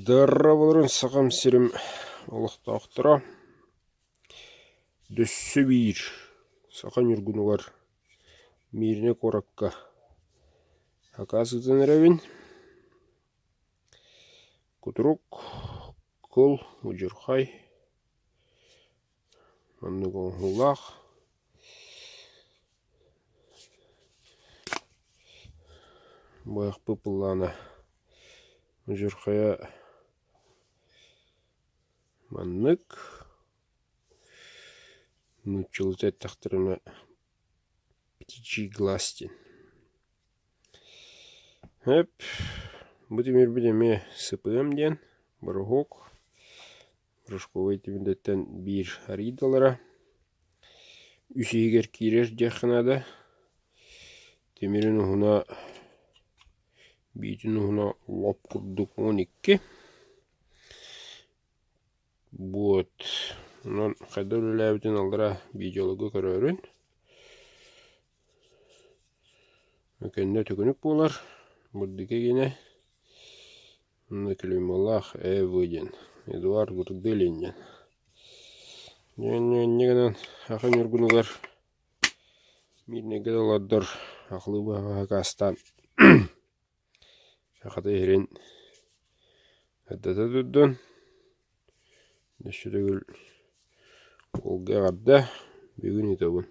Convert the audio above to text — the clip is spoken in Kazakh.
Дырра болырын сақам сирим олықтақтыра. Дөссі бейір. Сақам үргіні бар. Миріне қораққа. Акасыдың әрәвін. Күтірук. Кол. Ұжырқай. Манны қоңғылақ. Баяқ бұпылланы. Ұжырқая. Маннык. Нучылтет тақтырына птичий гластин. Әп. Бұдымер білеме сыпығым ден. Бұрғық. Бұрышқовай тіміндеттен бір аридалара. Үсейгер кейрер жақынады. Темерін ұғына бейтін ұғына лап күрдік 12. Вот. Онан қайда өләбітін алдыра видеологы көрерін. Өкенде түкінік болар. Бұддыке гене. Мұны кілім Аллах әвіден. Эдуард Гурделинен. Негенен ақын үргінігер. Мирнеге доладыр. Ақылы баға қастан. Ақыда ерін. Әддата дүддін. Нәшірігіл олға ғадда бүгін етауын.